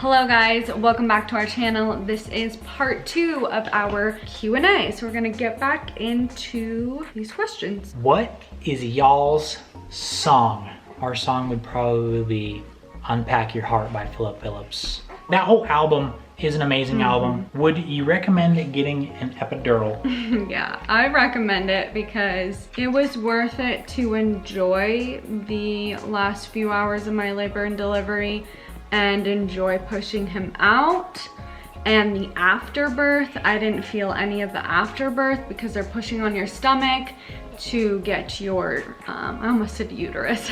Hello guys, welcome back to our channel. This is part 2 of our Q&A. So we're gonna get back into these questions. What is y'all's song? Our song would probably be Unpack Your Heart by Philip Phillips. That whole album is an amazing album. Would you recommend getting an epidural? Yeah, I recommend it because it was worth it to enjoy the last few hours of my labor and delivery and enjoy pushing him out. And the afterbirth, I didn't feel any of the afterbirth because they're pushing on your stomach to get your, I almost said uterus.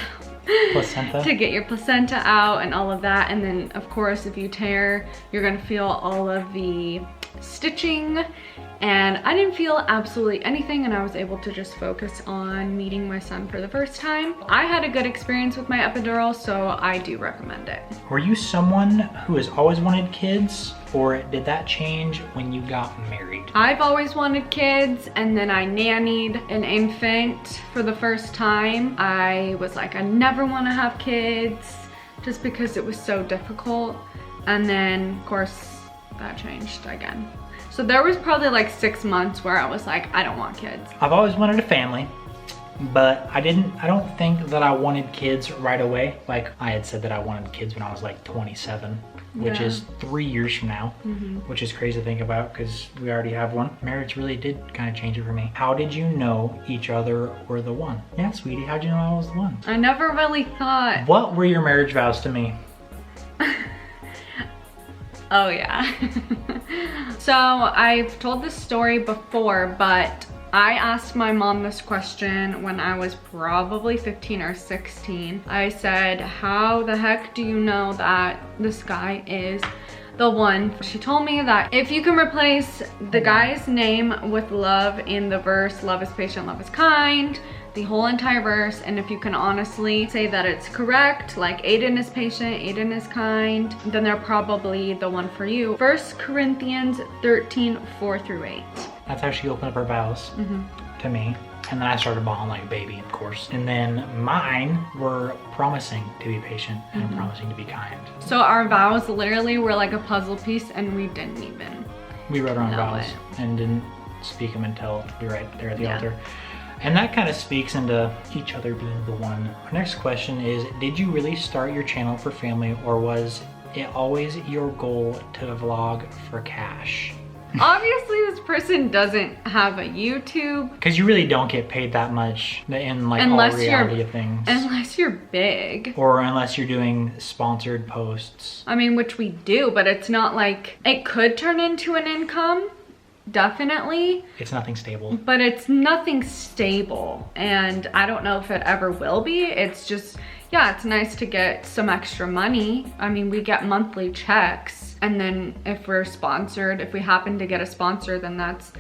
Placenta. To get your placenta out and all of that. And then of course, if you tear, you're gonna feel all of the stitching. And I didn't feel absolutely anything, and I was able to just focus on meeting my son for the first time. I had a good experience with my epidural, so I do recommend it. Were you someone who has always wanted kids, or did that change when you got married? I've always wanted kids, and then I nannied an infant for the first time. I was like, I never want to have kids just because it was so difficult. And then of course that changed again. So there was probably like 6 months where I was like, I don't want kids. I've always wanted a family, but I don't think that I wanted kids right away. Like I had said that I wanted kids when I was like 27, which is 3 years from now, which is crazy to think about because we already have one. Marriage really did kind of change it for me. How did you know each other were the one? Yeah, sweetie, how'd you know I was the one? I never really thought. What were your marriage vows to me? Oh yeah. So I've told this story before, but I asked my mom this question when I was probably 15 or 16. I said, how the heck do you know that this guy is the one? She told me that if you can replace the guy's name with love in the verse, love is patient, love is kind, the whole entire verse, and if you can honestly say that it's correct, like Aidan is patient, Aidan is kind, then they're probably the one for you. 1 Corinthians 13, 4 through 8. That's how she opened up her vows to me. And then I started bawling like a baby, of course. And then mine were promising to be patient and promising to be kind. So our vows literally were like a puzzle piece, and we didn't even. We wrote our own vows and didn't speak them until we were right there at the altar. And that kind of speaks into each other being the one. Our next question is, did you really start your channel for family, or was it always your goal to vlog for cash? Obviously this person doesn't have a YouTube. Because you really don't get paid that much in like all reality of things. Unless you're big. Or unless you're doing sponsored posts. I mean, which we do, but it's not like, it could turn into an income. Definitely. It's nothing stable. But it's nothing stable, and I don't know if it ever will be. It's just, yeah, it's nice to get some extra money. I mean, we get monthly checks, and then if we're sponsored, if we happen to get a sponsor, then that's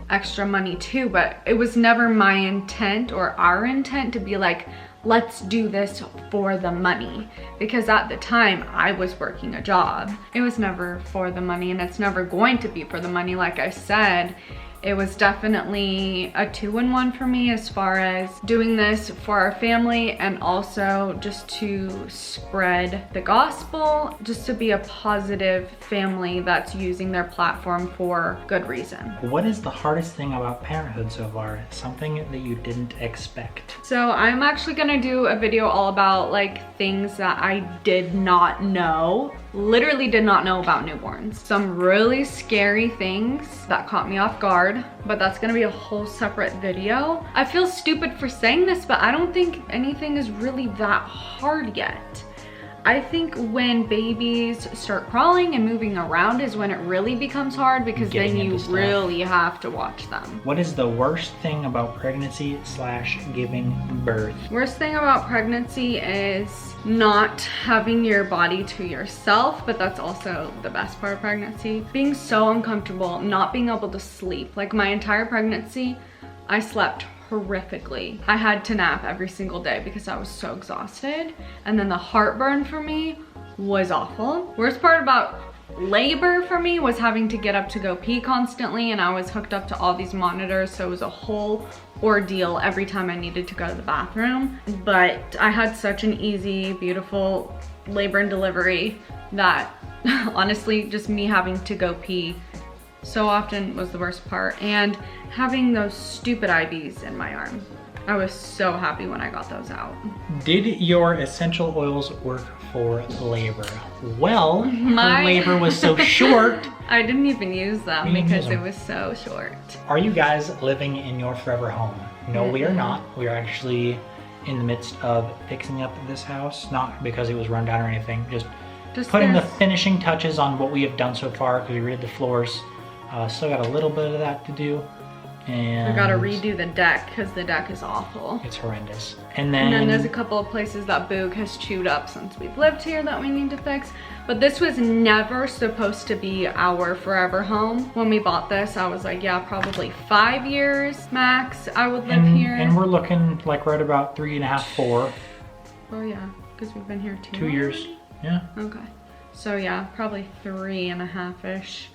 extra money too. But it was never my intent or our intent to be like, let's do this for the money, because at the time I was working a job. It was never for the money, and it's never going to be for the money. Like I said, it was definitely a 2-in-1 for me as far as doing this for our family, and also just to spread the gospel, just to be a positive family that's using their platform for good reason. What is the hardest thing about parenthood so far? Something that you didn't expect? So I'm actually gonna do a video all about like things that I did not know, literally did not know about newborns. Some really scary things that caught me off guard, but that's gonna be a whole separate video. I feel stupid for saying this, but I don't think anything is really that hard yet. I think when babies start crawling and moving around is when it really becomes hard, because then you really have to watch them. What is the worst thing about pregnancy / giving birth? Worst thing about pregnancy is not having your body to yourself, but that's also the best part of pregnancy. Being so uncomfortable, not being able to sleep. Like my entire pregnancy, I slept horrifically. I had to nap every single day because I was so exhausted. And then the heartburn for me was awful. Worst part about labor for me was having to get up to go pee constantly, and I was hooked up to all these monitors, so it was a whole ordeal every time I needed to go to the bathroom. But I had such an easy, beautiful labor and delivery that honestly, just me having to go pee so often was the worst part. And having those stupid IVs in my arm. I was so happy when I got those out. Did your essential oils work for labor? Well, her labor was so short. I didn't even use them because it was so short. Are you guys living in your forever home? No, we are not. We are actually in the midst of fixing up this house. Not because it was run down or anything. Just putting the finishing touches on what we have done so far because we redid the floors. Still got a little bit of that to do. And we gotta redo the deck because the deck is awful. It's horrendous. And then there's a couple of places that Boog has chewed up since we've lived here that we need to fix. But this was never supposed to be our forever home. When we bought this, I was like, yeah, probably 5 years max I would live here. And we're looking like right about 3.5, 4. Oh yeah, because we've been here 2 years. Yeah. Okay. So yeah, probably 3.5-ish.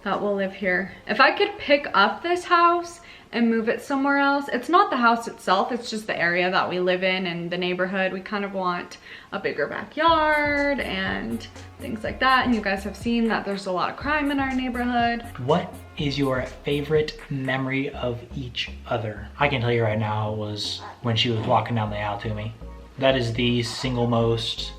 That we'll live here. If I could pick up this house and move it somewhere else, it's not the house itself, it's just the area that we live in and the neighborhood. We kind of want a bigger backyard and things like that. And you guys have seen that there's a lot of crime in our neighborhood. What is your favorite memory of each other? I can tell you right now was when she was walking down the aisle to me. That is the single most,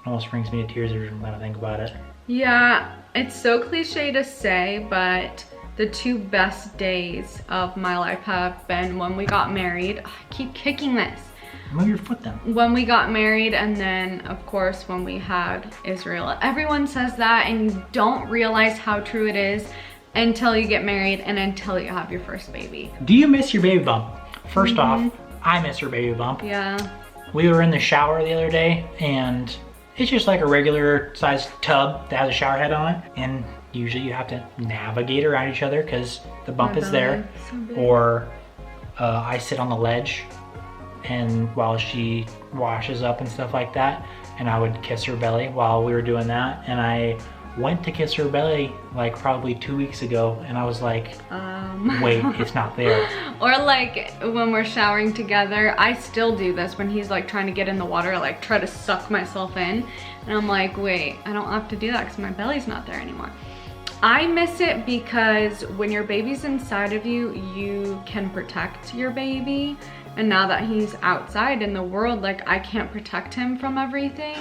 almost brings me to tears every time I think about it. Yeah, it's so cliche to say, but the 2 best days of my life have been when we got married. I keep kicking this. Move your foot then. When we got married, and then of course when we had Israel. Everyone says that and you don't realize how true it is until you get married and until you have your first baby. Do you miss your baby bump? First off, I miss her baby bump. Yeah. We were in the shower the other day and it's just like a regular sized tub that has a shower head on it, and usually you have to navigate around each other because the bump is there. So or I sit on the ledge and while she washes up and stuff like that, and I would kiss her belly while we were doing that. And I went to kiss her belly like probably 2 weeks ago and I was like, wait, it's not there. Or like when we're showering together, I still do this when he's like trying to get in the water, like try to suck myself in. And I'm like, wait, I don't have to do that because my belly's not there anymore. I miss it because when your baby's inside of you, you can protect your baby. And now that he's outside in the world, like I can't protect him from everything.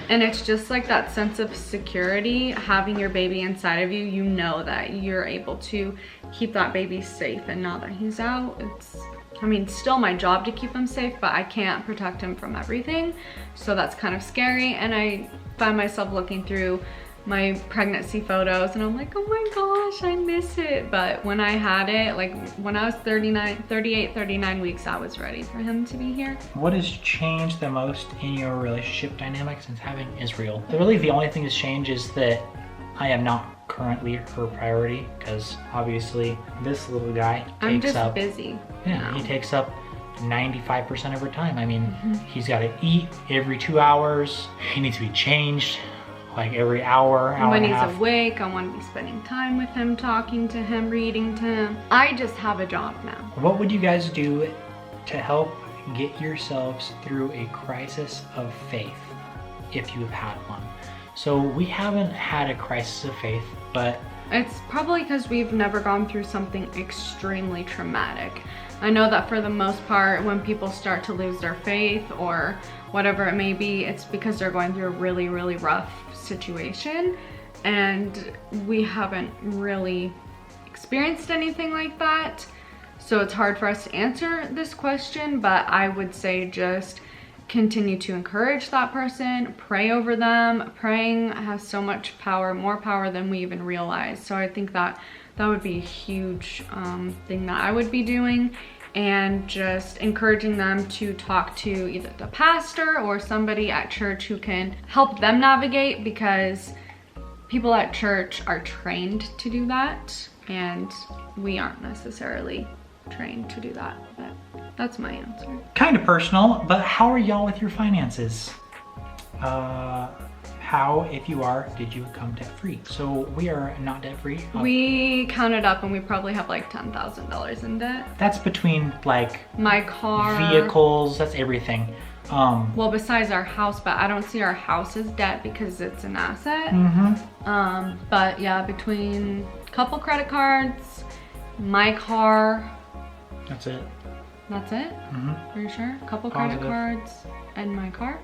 And it's just like that sense of security, having your baby inside of you, you know that you're able to keep that baby safe. And now that he's out, it's, I mean, still my job to keep him safe, but I can't protect him from everything. So that's kind of scary. And I find myself looking through my pregnancy photos and I'm like, oh my gosh, I miss it. But when I had it, like when I was 39 weeks, I was ready for him to be here. What has changed the most in your relationship dynamic since having Israel? Really the only thing that's changed is that I am not currently her priority because obviously this little guy takes up, busy. Yeah, now. He takes up 95% of her time. I mean, he's got to eat every 2 hours. He needs to be changed like every hour and when a half. He's awake, I want to be spending time with him, talking to him, reading to him. I just have a job now. What would you guys do to help get yourselves through a crisis of faith if you've had one? So we haven't had a crisis of faith, but it's probably because we've never gone through something extremely traumatic. I know that for the most part, when people start to lose their faith or whatever it may be, it's because they're going through a really, really rough situation. And we haven't really experienced anything like that. So it's hard for us to answer this question, but I would say just continue to encourage that person, pray over them. Praying has so much power, more power than we even realize. So I think that that would be a huge thing that I would be doing, and just encouraging them to talk to either the pastor or somebody at church who can help them navigate, because people at church are trained to do that and we aren't necessarily trained to do that. But that's my answer. Kind of personal, but how are y'all with your finances? How, if you are, did you become debt-free? So we are not debt-free. We counted up and we probably have like $10,000 in debt. That's between like my car, vehicles, that's everything. Well, besides our house, but I don't see our house as debt because it's an asset. But yeah, between a couple credit cards, my car. That's it. That's it? Are you sure? A couple credit cards and my car?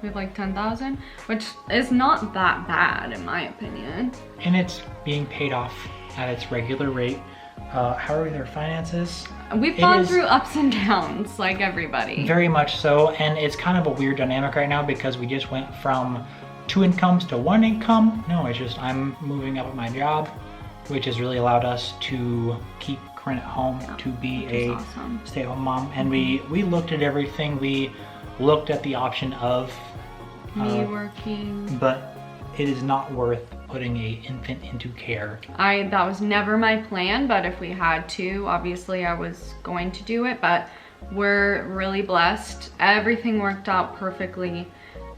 We have like 10,000, which is not that bad in my opinion. And it's being paid off at its regular rate. How are their finances? We've gone through ups and downs like everybody. Very much so, and it's kind of a weird dynamic right now because we just went from 2 incomes to 1 income. No, it's just I'm moving up at my job, which has really allowed us to keep Kurin at home, to be a stay-at-home mom. And we looked at everything. We looked at the option of me working, but it is not worth putting a infant into care. That was never my plan, but if we had to, obviously I was going to do it. But we're really blessed. Everything worked out perfectly.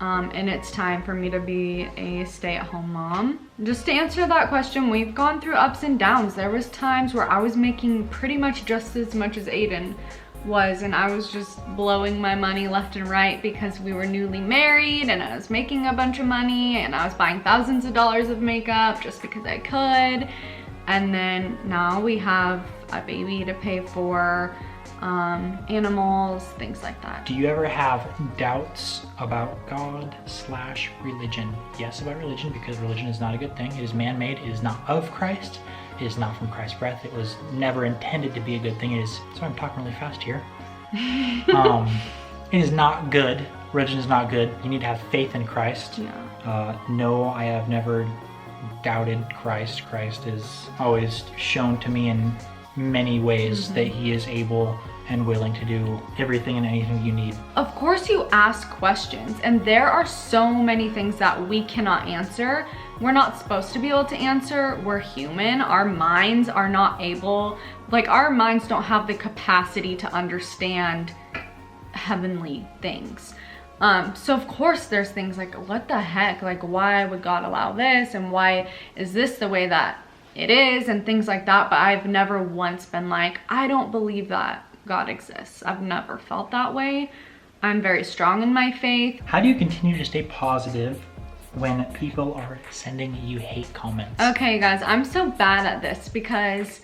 And it's time for me to be a stay-at-home mom. Just to answer that question, we've gone through ups and downs. There was times where I was making pretty much just as much as Aidan was, and I was just blowing my money left and right because we were newly married and I was making a bunch of money and I was buying thousands of dollars of makeup just because I could. And then now we have a baby to pay for, animals, things like that. Do you ever have doubts about God/religion? Yes, about religion, because religion is not a good thing. It is man-made. It is not of Christ. It is not from Christ's breath. It was never intended to be a good thing. It is, sorry, I'm talking really fast here. It is not good. Religion is not good. You need to have faith in Christ. Yeah. No, I have never doubted Christ. Christ is always shown to me in many ways that he is able and willing to do everything and anything you need. Of course you ask questions, and there are so many things that we cannot answer. We're not supposed to be able to answer. We're human. Our minds are not able, like our minds don't have the capacity to understand heavenly things. So of course there's things like, what the heck? Like, why would God allow this? And why is this the way that it is? And things like that. But I've never once been like, I don't believe that God exists. I've never felt that way. I'm very strong in my faith. How do you continue to stay positive when people are sending you hate comments? Okay guys, I'm so bad at this because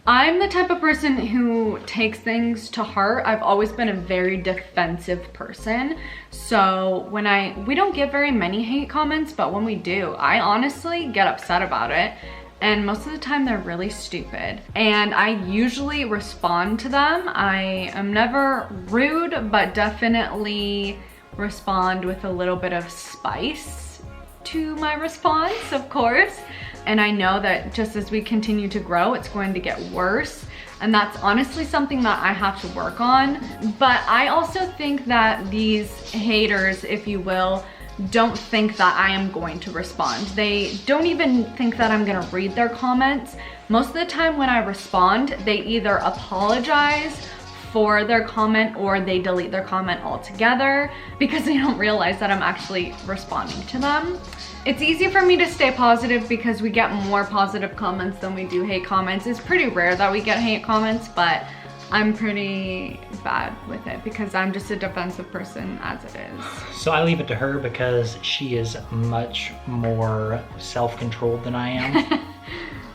I'm the type of person who takes things to heart. I've always been a very defensive person. So when we don't get very many hate comments, but when we do, I honestly get upset about it. And most of the time they're really stupid. And I usually respond to them. I am never rude, but definitely respond with a little bit of spice to my response, of course. And I know that just as we continue to grow, it's going to get worse. And that's honestly something that I have to work on. But I also think that these haters, if you will, don't think that I am going to respond. They don't even think that I'm gonna read their comments. Most of the time when I respond, they either apologize for their comment or they delete their comment altogether because they don't realize that I'm actually responding to them. It's easy for me to stay positive because we get more positive comments than we do hate comments. It's pretty rare that we get hate comments, but I'm pretty bad with it because I'm just a defensive person as it is. So I leave it to her because she is much more self-controlled than I am.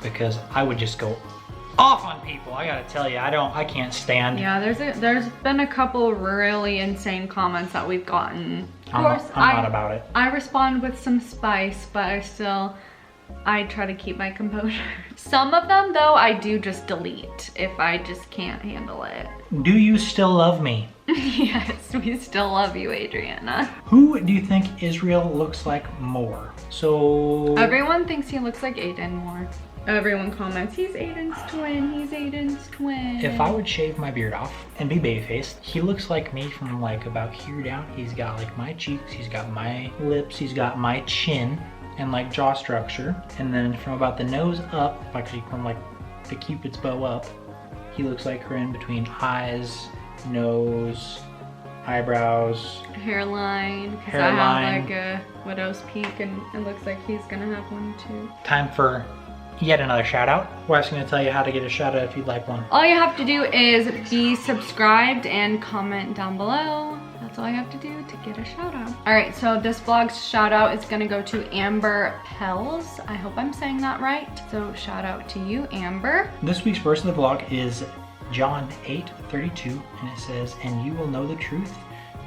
Because I would just go off on people. I gotta tell you, I can't stand. Yeah, there's been a couple really insane comments that we've gotten. Of course, I'm not about it. I respond with some spice, but I try to keep my composure. Some of them though, I do just delete if I just can't handle it. Do you still love me? Yes, we still love you, Adriana. Who do you think Israel looks like more? So everyone thinks he looks like Aidan more. Everyone comments, he's Aidan's twin, he's Aidan's twin. If I would shave my beard off and be baby-faced, he looks like me from like about here down. He's got like my cheeks, he's got my lips, he's got my chin and like jaw structure. And then from about the nose up, actually from like the Cupid's bow up, he looks like Kurin between eyes, nose, eyebrows, hairline, because I have like a widow's peak and it looks like he's gonna have one too. Time for yet another shout out. We're actually gonna tell you how to get a shout out if you'd like one. All you have to do is be subscribed and comment down below. That's That's all I have to do to get a shout out. All right, so this vlog's shout out is gonna go to Amber Pels. I hope I'm saying that right. So shout out to you, Amber. This week's verse of the vlog is John 8:32, and it says, "And you will know the truth,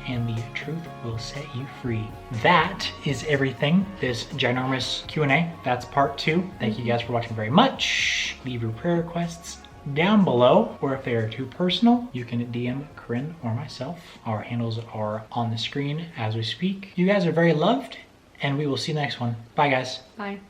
and the truth will set you free." That is everything. This ginormous Q&A. That's part 2. Thank you guys for watching very much. Leave your prayer requests down below, or if they are too personal, you can DM Kurin or myself. Our handles are on the screen as we speak. You guys are very loved, and we will see you next one. Bye, guys. Bye.